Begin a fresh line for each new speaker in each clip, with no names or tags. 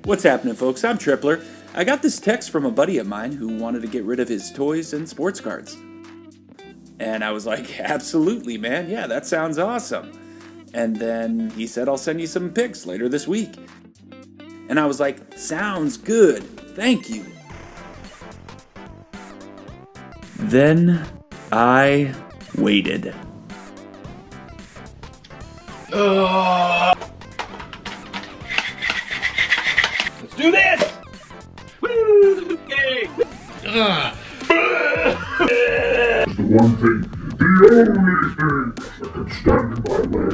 What's happening, folks? I'm Tripler. I got this text from a buddy of mine who wanted to get rid of his toys and sports cards. And I was like, absolutely, man. Yeah, that sounds awesome. And then he said, I'll send you some pics later this week. And I was like, sounds good. Thank you. Then I waited.
Let's do this! Woo! Yay!
The one thing, the only thing that can stand in my way.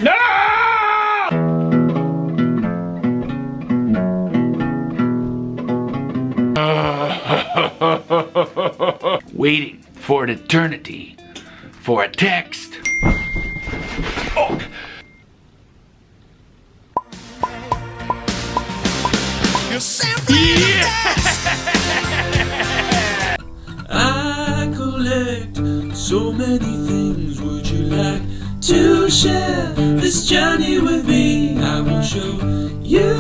No! Waiting for an eternity for a text. Oh. Yeah.
I collect so many things. Would you like to share this journey with me? I will show you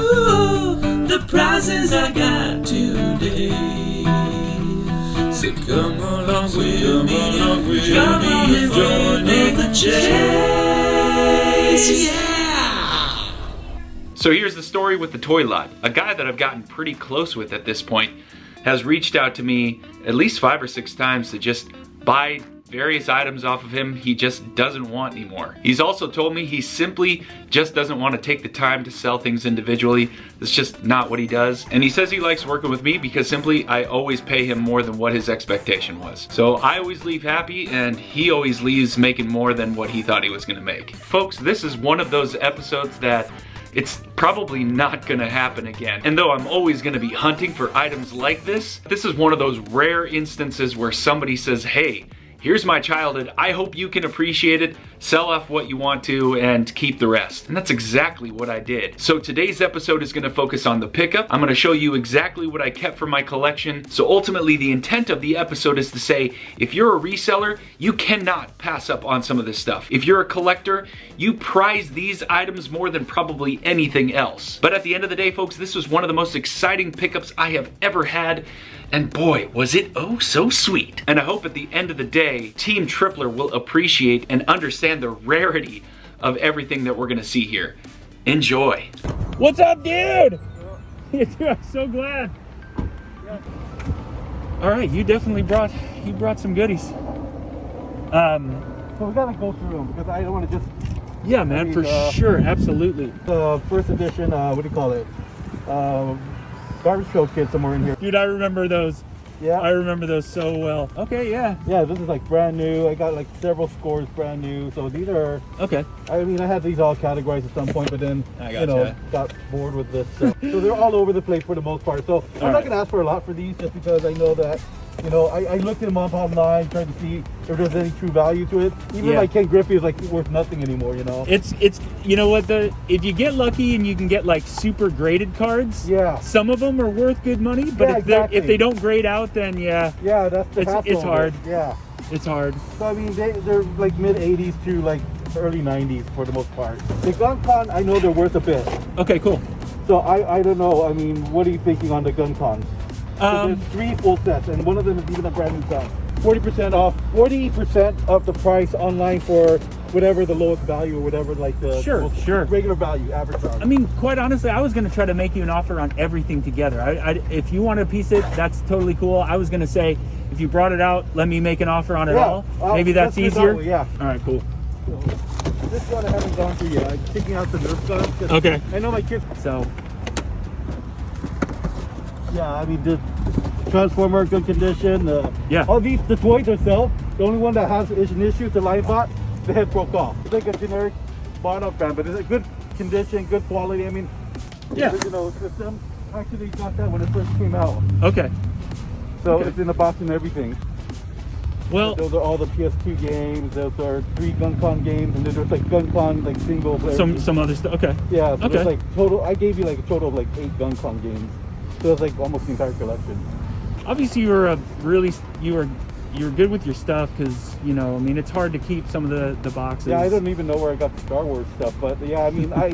the prizes I got today. So come along with me, come on and join the chase. Yeah.
So here's the story with the toy lot. A guy that I've gotten pretty close with at this point has reached out to me at least 5 or 6 times to just buy various items off of him he just doesn't want anymore. He's also told me he simply just doesn't want to take the time to sell things individually. It's just not what he does. And he says he likes working with me because simply I always pay him more than what his expectation was. So I always leave happy and he always leaves making more than what he thought he was gonna make. Folks, this is one of those episodes that it's probably not gonna happen again. And though I'm always gonna be hunting for items like this is one of those rare instances where somebody says, hey, here's my childhood, I hope you can appreciate it, sell off what you want to, and keep the rest. And that's exactly what I did. So today's episode is gonna focus on the pickup. I'm gonna show you exactly what I kept from my collection. So ultimately, the intent of the episode is to say, if you're a reseller, you cannot pass up on some of this stuff. If you're a collector, you prize these items more than probably anything else. But at the end of the day, folks, this was one of the most exciting pickups I have ever had. And boy, was it oh so sweet. And I hope at the end of the day, Team Tripler will appreciate and understand the rarity of everything that we're gonna see here. Enjoy.
What's up, dude? Dude, I'm so glad. All right, you definitely brought some goodies.
So we gotta go through them because I don't want to just.
Yeah, man, for sure, absolutely.
The first edition, what do you call it? Garbage Pail Kid somewhere in here.
Dude, I remember those.
Yeah.
I remember those so well. Okay, yeah.
Yeah, this is like brand new. I got like several scores brand new. So these are.
Okay.
I mean, I had these all categorized at some point, but then
gotcha.
got bored with this. So they're all over the place for the most part. So I'm not gonna ask for a lot for these just because I know that. I looked at them up online, tried to see if there's any true value to it. Even like Ken Griffey is like worth nothing anymore,
It's you know what, if you get lucky and you can get like super graded cards, some of them are worth good money, but if they don't grade out, then that's the
it's hard.
It's hard.
So I mean, they're like mid 80s to like early 90s for the most part. The Gun Con, I know they're worth a bit.
Okay, cool.
So I don't know. I mean, what are you thinking on the Gun Cons? So there's 3 full sets, and one of them is even a brand new set. 40% off, 40% of the price online for whatever the lowest value or whatever, like the regular value, average value.
I mean, quite honestly, I was going to try to make you an offer on everything together. If you want to piece it, that's totally cool. I was going to say, if you brought it out, let me make an offer on it all. Maybe that's easier.
Yeah.
All right, cool.
So, this one I haven't gone through yet. I'm picking out the Nerf guns.
Okay.
I know my kids.
So.
Yeah, I mean, the Transformer, good condition.
All
these, the toys themselves, the only one that has an issue is the line bot. The head broke off. It's like a generic bought-up brand, but it's a good condition, good quality. I mean, system actually got that when it first came out.
Okay.
So it's in the box and everything.
Well,
those are all the PS2 games. Those are 3 GunCon games, and then there's like GunCon like single player.
Some other stuff. Okay.
Yeah. So there's like total. I gave you like a total of like 8 GunCon games. So it's like almost the entire collection.
Obviously, you were
you're good with your stuff, because you know, I mean, it's hard to keep some of the boxes.
Yeah, I don't even know where I got the Star Wars stuff, but yeah, I mean, I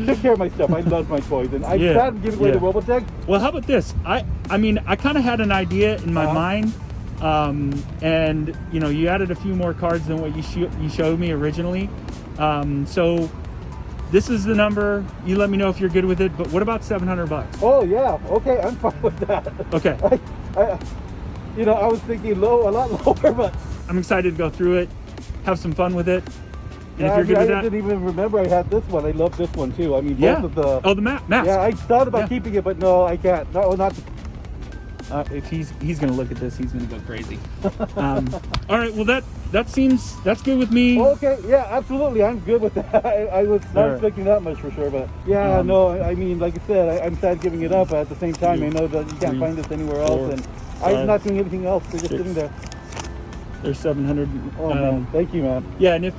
take care of my stuff. I love my toys, and I started giving away the Robotech.
Well, how about this? I mean, I kind of had an idea in my mind, and you know, you added a few more cards than what you showed me originally. So this is the number. You let me know if you're good with it. But what about $700?
Oh yeah, okay, I'm fine with that.
Okay.
You know, I was thinking a lot lower, but
I'm excited to go through it, have some fun with it. And
yeah,
if you're good with that,
I didn't even remember I had this one. I love this one too. I mean, both of the
the M.a.s.k.
Yeah, I thought about keeping it, but no, I can't. No, not.
If he's gonna look at this, he's gonna go crazy. All right, well that's good with me.
Okay, yeah, absolutely, I'm good with that. I was not expecting that much for sure, but yeah, no, I mean, like I said, I'm sad giving it up, but at the same time, I know that you can't find this anywhere else, and I'm not doing anything else. They're just sitting there.
There's 700.
Oh man, thank you, man.
Yeah, and if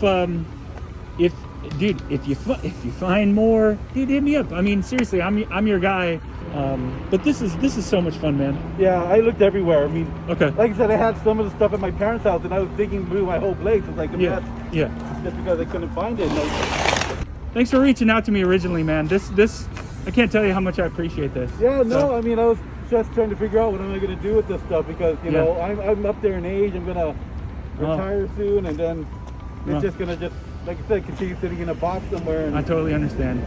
you find more, dude, hit me up. I mean, seriously, I'm your guy. But this is so much fun, man.
Yeah, I looked everywhere. I mean,
okay.
Like I said, I had some of the stuff at my parents' house, and I was digging through my whole place. It's like a mess.
Yeah.
Just because I couldn't find it.
Thanks for reaching out to me originally, man. This I can't tell you how much I appreciate this.
Yeah, no, I mean, I was just trying to figure out what am I going to do with this stuff, because you know, I'm up there in age. I'm gonna retire soon, and then it's just gonna like I said, continue sitting in a box somewhere. And
I totally understand.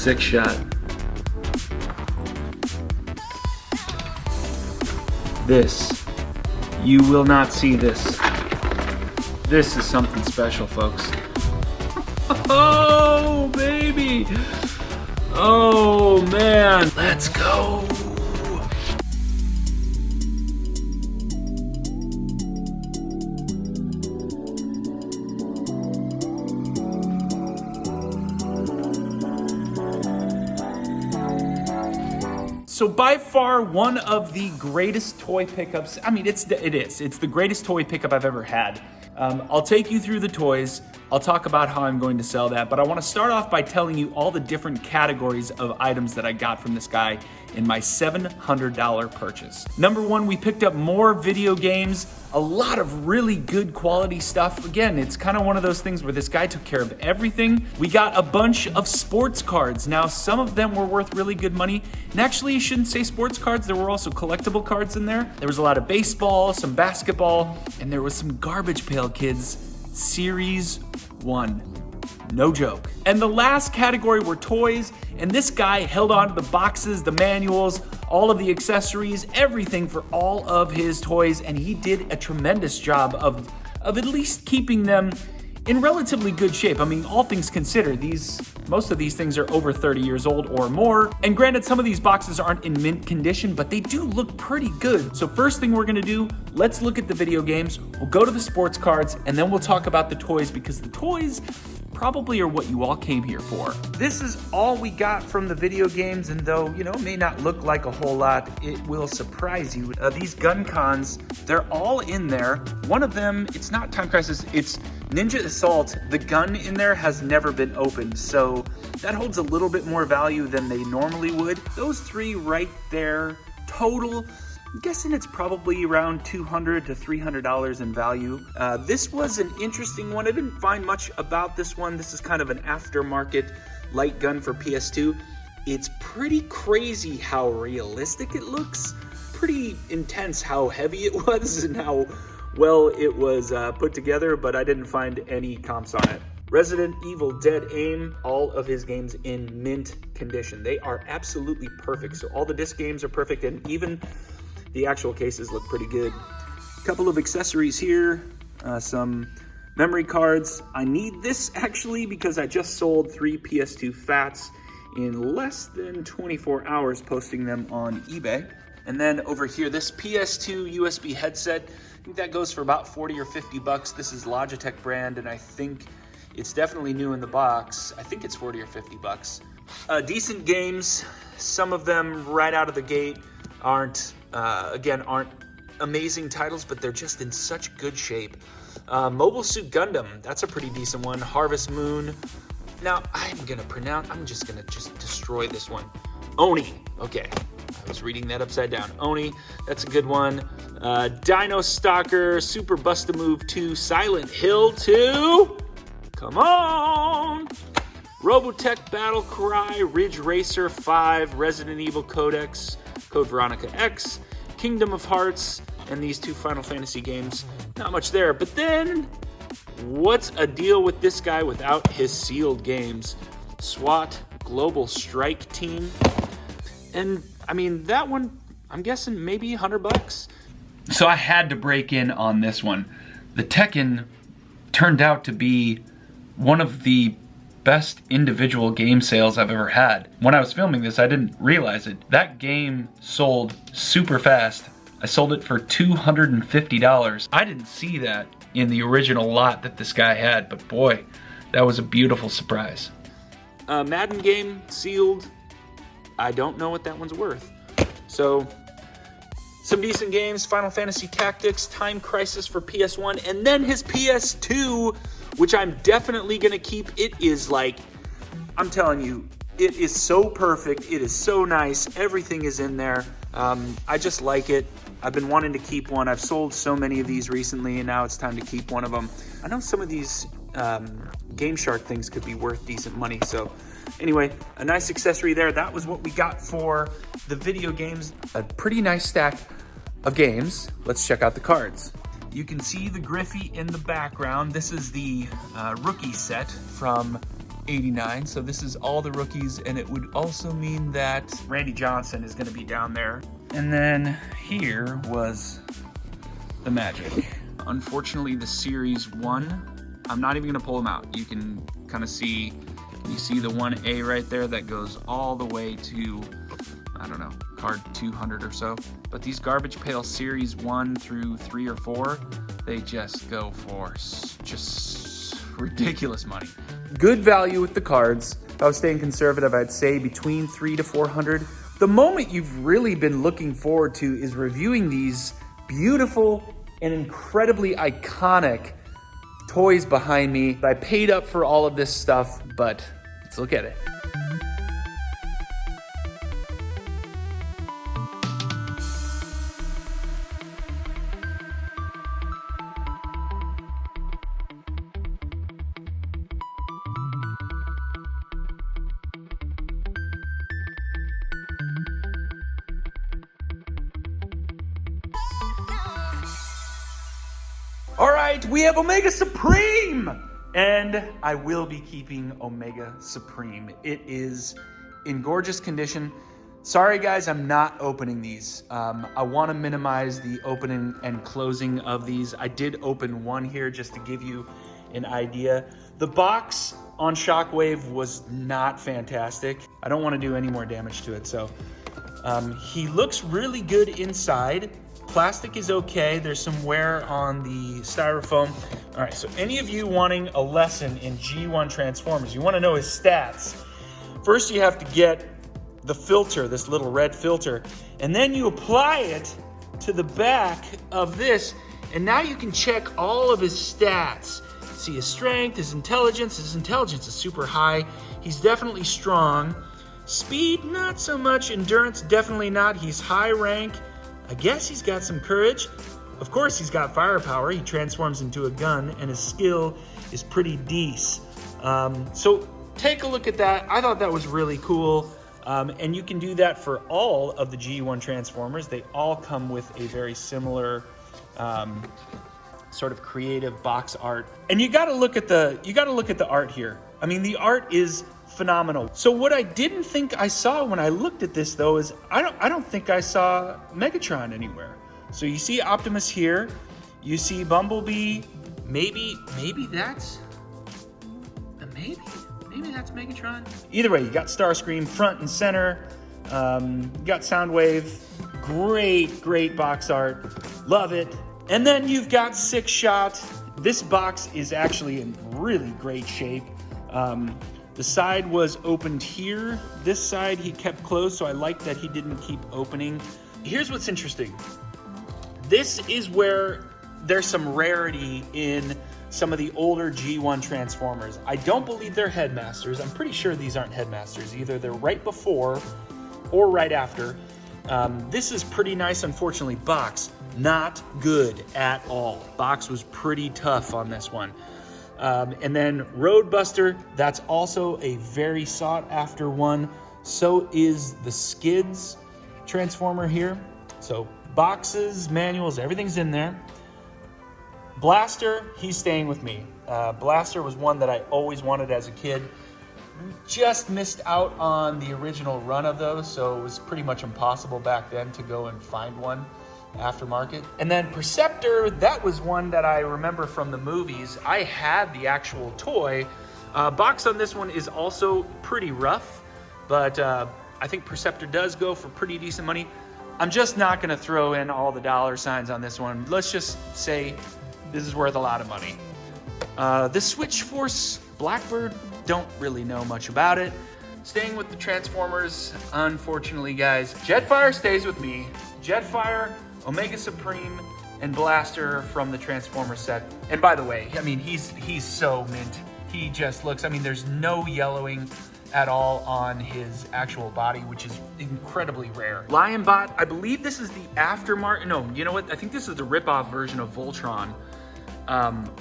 Sick shot. This. You will not see this. This is something special, folks. Oh, baby. Oh, man. Let's go. So by far one of the greatest toy pickups, I mean, it's the greatest toy pickup I've ever had. I'll take you through the toys. I'll talk about how I'm going to sell that, but I want to start off by telling you all the different categories of items that I got from this guy in my $700 purchase. Number one, we picked up more video games, a lot of really good quality stuff. Again, it's kind of one of those things where this guy took care of everything. We got a bunch of sports cards. Now, some of them were worth really good money. And actually, you shouldn't say sports cards. There were also collectible cards in there. There was a lot of baseball, some basketball, and there was some Garbage Pail Kids Series 1. No joke. And the last category were toys, and this guy held on to the boxes, the manuals, all of the accessories, everything for all of his toys, and he did a tremendous job of at least keeping them in relatively good shape. I mean, all things considered, most of these things are over 30 years old or more. And granted, some of these boxes aren't in mint condition, but they do look pretty good. So first thing we're gonna do, let's look at the video games. We'll go to the sports cards, and then we'll talk about the toys, because the toys probably are what you all came here for. This is all we got from the video games, and though, you know, it may not look like a whole lot, it will surprise you. These gun cons, they're all in there. One of them, it's not Time Crisis, it's Ninja Assault. The gun in there has never been opened, so that holds a little bit more value than they normally would. Those three right there, total, I'm guessing it's probably around $200 to $300 in value. This was an interesting one. I didn't find much about this one. This is kind of an aftermarket light gun for PS2. It's pretty crazy how realistic it looks. Pretty intense how heavy it was and how well it was put together, but I didn't find any comps on it. Resident Evil Dead Aim, all of his games in mint condition. They are absolutely perfect. So all the disc games are perfect, and even the actual cases look pretty good. A couple of accessories here, some memory cards. I need this actually because I just sold 3 PS2 Fats in less than 24 hours, posting them on eBay. And then over here, this PS2 USB headset, I think that goes for about 40 or 50 bucks. This is Logitech brand, and I think it's definitely new in the box. I think it's 40 or 50 bucks. Decent games. Some of them right out of the gate aren't amazing titles, but they're just in such good shape. Mobile Suit Gundam, that's a pretty decent one. Harvest Moon. Now, I'm just gonna destroy this one. Oni, okay. I was reading that upside down. Oni, that's a good one. Dino Stalker, Super Bust-A-Move 2, Silent Hill 2. Come on! Robotech Battle Cry, Ridge Racer 5, Resident Evil Codex, Code Veronica X, Kingdom of Hearts, and these two Final Fantasy games. Not much there, but then what's a deal with this guy without his sealed games? SWAT, Global Strike Team, and I mean that one, I'm guessing maybe 100 bucks. So I had to break in on this one. The Tekken turned out to be one of the best individual game sales I've ever had. When I was filming this, I didn't realize it. That game sold super fast. I sold it for $250. I didn't see that in the original lot that this guy had, but boy, that was a beautiful surprise. Madden game, sealed. I don't know what that one's worth. So, some decent games, Final Fantasy Tactics, Time Crisis for PS1, and then his PS2, which I'm definitely gonna keep. It is like, I'm telling you, it is so perfect. It is so nice. Everything is in there. I just like it. I've been wanting to keep one. I've sold so many of these recently, and now it's time to keep one of them. I know some of these Game Shark things could be worth decent money. So anyway, a nice accessory there. That was what we got for the video games. A pretty nice stack of games. Let's check out the cards. You can see the Griffey in the background. This is the rookie set from '89. So this is all the rookies, and it would also mean that Randy Johnson is going to be down there. And then here was the Magic. Unfortunately, the Series 1, I'm not even going to pull them out. You can kind of see, you see the 1A right there that goes all the way to, I don't know, card 200 or so. But these Garbage Pail Series 1 through 3 or 4, they just go for just ridiculous money. Good value with the cards. If I was staying conservative, I'd say between 300 to 400. The moment you've really been looking forward to is reviewing these beautiful and incredibly iconic toys behind me. I paid up for all of this stuff, but let's look at it. All right, we have Omega Supreme, and I will be keeping Omega Supreme. It is in gorgeous condition. Sorry guys, I'm not opening these. I want to minimize the opening and closing of these. I did open one here just to give you an idea. The box on Shockwave was not fantastic. I don't want to do any more damage to it, so he looks really good inside. Plastic is okay. There's some wear on the styrofoam. All right, so any of you wanting a lesson in G1 Transformers, you want to know his stats. First, you have to get the filter, this little red filter, and then you apply it to the back of this, and now you can check all of his stats. See his strength, his intelligence. His intelligence is super high. He's definitely strong. Speed, not so much. Endurance, definitely not. He's high rank. I guess he's got some courage. Of course, he's got firepower. He transforms into a gun, and his skill is pretty decent. So take a look at that. I thought that was really cool. And you can do that for all of the G1 Transformers. They all come with a very similar sort of creative box art. And you gotta look at the art here. I mean, the art is phenomenal. So what I didn't think I saw when I looked at this though is I don't think I saw Megatron anywhere. So you see Optimus here, you see Bumblebee, maybe that's maybe maybe that's Megatron.
Either way, you got Starscream front and center. You got Soundwave. Great box art. Love it. And then you've got Six Shot. This box is actually in really great shape. The side was opened here. This side he kept closed, so I like that he didn't keep opening. Here's what's interesting. This is where there's some rarity in some of the older G1 Transformers. I don't believe they're Headmasters. I'm pretty sure these aren't Headmasters. Either they're right before or right after. This is pretty nice. Unfortunately, box, not good at all. Box was pretty tough on this one. And then Roadbuster, that's also a very sought after one. So is the Skids Transformer here. So boxes, manuals, everything's in there. Blaster, he's staying with me. Blaster was one that I always wanted as a kid. Just missed out on the original run of those, so it was pretty much impossible back then to go and find one aftermarket. And then Perceptor, that was one that I remember from the movies. I had the actual toy. Box on this one is also pretty rough, but I think Perceptor does go for pretty decent money. I'm just not gonna throw in all the dollar signs on this one. Let's just say this is worth a lot of money. The Switch Force Blackbird, don't really know much about it. Staying with the Transformers, unfortunately, guys. Jetfire stays with me. Jetfire, Omega Supreme, and Blaster from the Transformers set. And by the way, I mean, he's so mint. He just looks, I mean, there's no yellowing at all on his actual body, which is incredibly rare. Lionbot, I believe this is the aftermarket. No, you know what? I think this is the rip-off version of Voltron.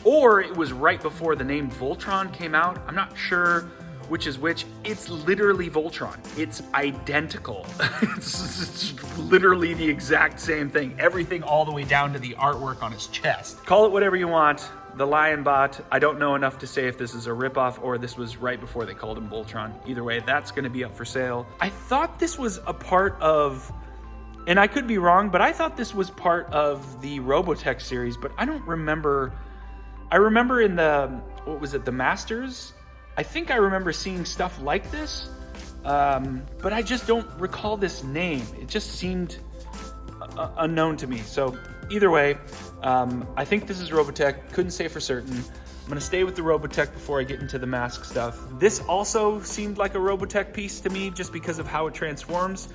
Or it was right before the name Voltron came out. I'm not sure which is which. It's literally Voltron. It's identical. It's literally the exact same thing. Everything all the way down to the artwork on his chest. Call it whatever you want. The Lionbot, I don't know enough to say if this is a ripoff or this was right before they called him Voltron. Either way, that's gonna be up for sale. I thought this was a part of, and I could be wrong, but I thought this was part of the Robotech series, but I don't remember. I remember in the, what was it, the Masters? I think I remember seeing stuff like this, but I just don't recall this name. It just seemed unknown to me. So either way, I think this is Robotech. Couldn't say for certain. I'm gonna stay with the Robotech before I get into the mask stuff. This also seemed like a Robotech piece to me just because of how it transforms.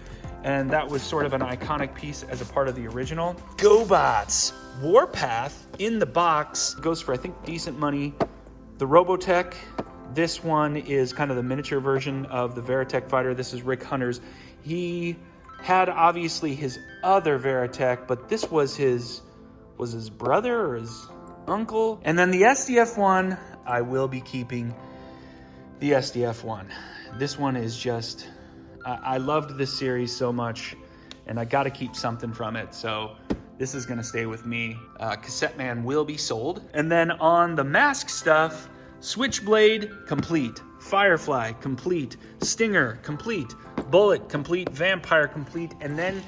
And that was sort of an iconic piece as a part of the original. GoBots, Warpath in the box goes for, I think, decent money. The Robotech, this one is kind of the miniature version of the Veritech fighter. This is Rick Hunter's. He had obviously his other Veritech, but this was his brother or his uncle. And then the SDF one, I will be keeping the SDF one. This one is just, I loved this series so much, and I got to keep something from it. So this is going to stay with me. Cassette Man will be sold. And then on the mask stuff, Switchblade, complete. Firefly, complete. Stinger, complete. Bullet, complete. Vampire, complete. And then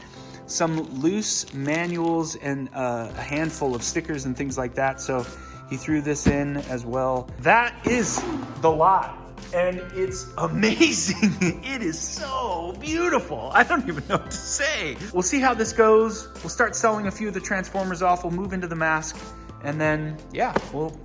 some loose manuals and a handful of stickers and things like that. So he threw this in as well. That is the lot. And it's amazing. It is so beautiful. I don't even know what to say. We'll see how this goes. We'll start selling a few of the Transformers off. We'll move into the mask. And then, yeah, we'll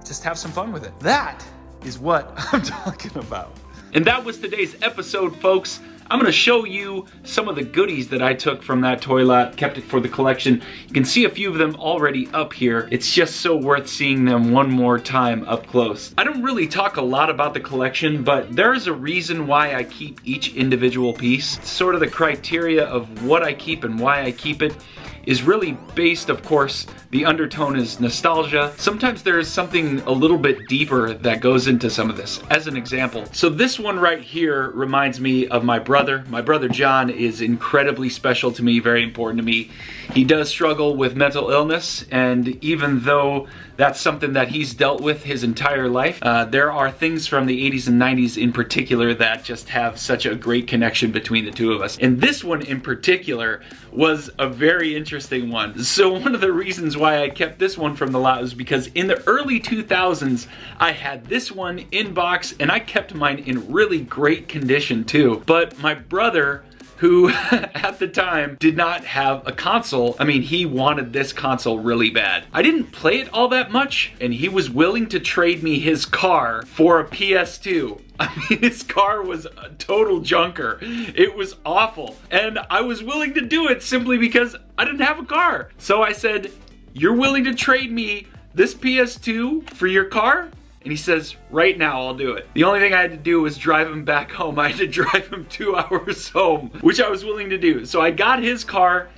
just have some fun with it. That is what I'm talking about.
And that was today's episode, folks. I'm gonna show you some of the goodies that I took from that toy lot, kept it for the collection. You can see a few of them already up here. It's just so worth seeing them one more time up close. I don't really talk a lot about the collection, but there is a reason why I keep each individual piece. Sort of the criteria of what I keep and why I keep it is really based, of course, the undertone is nostalgia. Sometimes there is something a little bit deeper that goes into some of this. As an example, so this one right here reminds me of my brother. My brother John is incredibly special to me, very important to me. He does struggle with mental illness, and even though that's something that he's dealt with his entire life, there are things from the 80s and 90s in particular that just have such a great connection between the two of us. And this one in particular was a very interesting interesting one. So one of the reasons why I kept this one from the lot was because in the early 2000s, I had this one in box and I kept mine in really great condition too. But my brother, who at the time did not have a console. I mean, he wanted this console really bad. I didn't play it all that much, and he was willing to trade me his car for a PS2. I mean, his car was a total junker. It was awful. And I was willing to do it simply because I didn't have a car. So I said, "You're willing to trade me this PS2 for your car?" And he says, "Right now, I'll do it." The only thing I had to do was drive him back home. I had to drive him 2 hours home, which I was willing to do. So I got his car.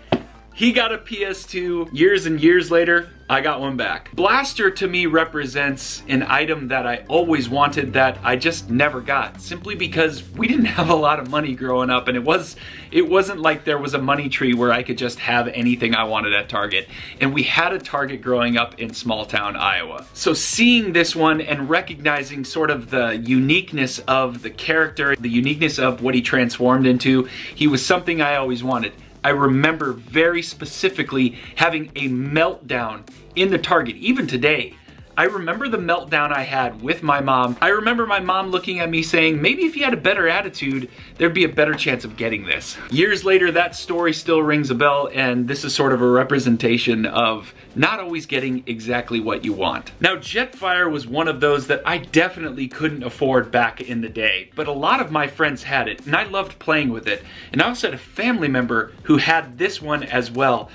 He got a PS2. Years and years later, I got one back. Blaster to me represents an item that I always wanted that I just never got, simply because we didn't have a lot of money growing up, and it wasn't like there was a money tree where I could just have anything I wanted at Target. And we had a Target growing up in small town Iowa. So seeing this one and recognizing sort of the uniqueness of the character, the uniqueness of what he transformed into, he was something I always wanted. I remember very specifically having a meltdown in the Target, even today. I remember the meltdown I had with my mom. I remember my mom looking at me saying, maybe if you had a better attitude, there'd be a better chance of getting this. Years later, that story still rings a bell, and this is sort of a representation of not always getting exactly what you want. Now, Jetfire was one of those that I definitely couldn't afford back in the day, but a lot of my friends had it, and I loved playing with it. And I also had a family member who had this one as well.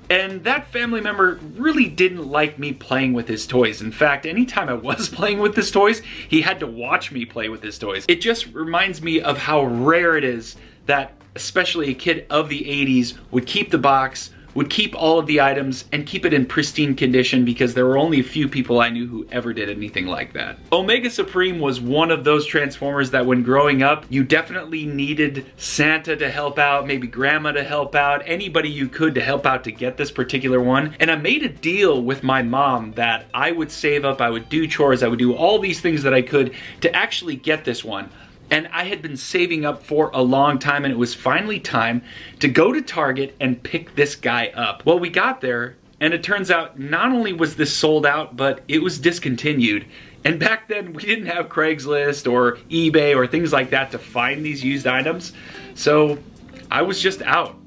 And that family member really didn't like me playing with his toys. In fact, anytime I was playing with his toys, he had to watch me play with his toys. It just reminds me of how rare it is that especially a kid of the 80s would keep the box, would keep all of the items, and keep it in pristine condition, because there were only a few people I knew who ever did anything like that. Omega Supreme was one of those Transformers that when growing up, you definitely needed Santa to help out, maybe Grandma to help out, anybody you could to help out to get this particular one. And I made a deal with my mom that I would save up, I would do chores, I would do all these things that I could to actually get this one. And I had been saving up for a long time, and it was finally time to go to Target and pick this guy up. Well, we got there, and it turns out not only was this sold out, but it was discontinued. And back then, we didn't have Craigslist or eBay or things like that to find these used items. So I was just out.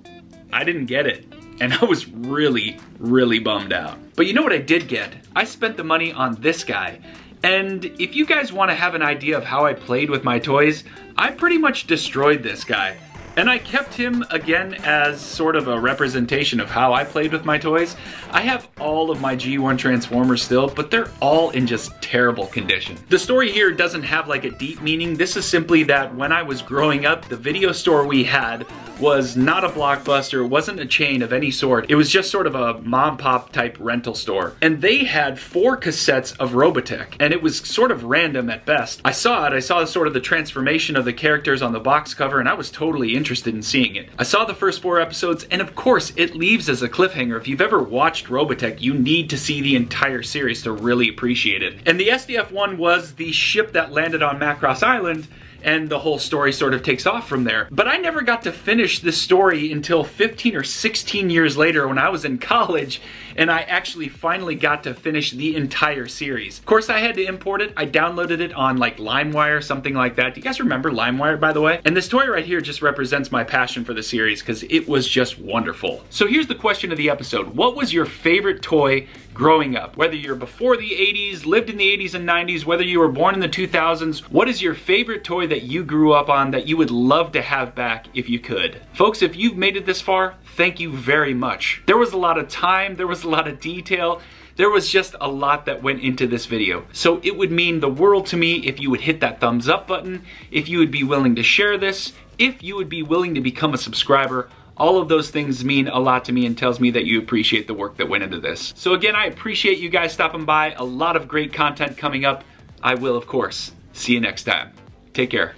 I didn't get it. And I was really, really bummed out. But you know what I did get? I spent the money on this guy. And if you guys want to have an idea of how I played with my toys, I pretty much destroyed this guy. And I kept him, again, as sort of a representation of how I played with my toys. I have all of my G1 Transformers still, but they're all in just terrible condition. The story here doesn't have like a deep meaning. This is simply that when I was growing up, the video store we had was not a Blockbuster, it wasn't a chain of any sort. It was just sort of a mom-pop type rental store. And they had 4 cassettes of Robotech, and it was sort of random at best. I saw it, I saw sort of the transformation of the characters on the box cover, and I was totally interested in seeing it. I saw the first 4 episodes, and of course, it leaves as a cliffhanger. If you've ever watched Robotech, you need to see the entire series to really appreciate it. And the SDF-1 was the ship that landed on Macross Island, and the whole story sort of takes off from there. But I never got to finish this story until 15 or 16 years later when I was in college, and I actually finally got to finish the entire series. Of course, I had to import it. I downloaded it on like LimeWire, something like that. Do you guys remember LimeWire, by the way? And this toy right here just represents my passion for the series because it was just wonderful. So here's the question of the episode. What was your favorite toy growing up? Whether you're before the 80s, lived in the 80s and 90s, whether you were born in the 2000s, what is your favorite toy that you grew up on that you would love to have back if you could? Folks, if you've made it this far, thank you very much. There was a lot of time, there was a lot of detail, there was just a lot that went into this video. So it would mean the world to me if you would hit that thumbs up button, if you would be willing to share this, if you would be willing to become a subscriber. All of those things mean a lot to me and tells me that you appreciate the work that went into this. So again, I appreciate you guys stopping by. A lot of great content coming up. I will, of course, see you next time. Take care.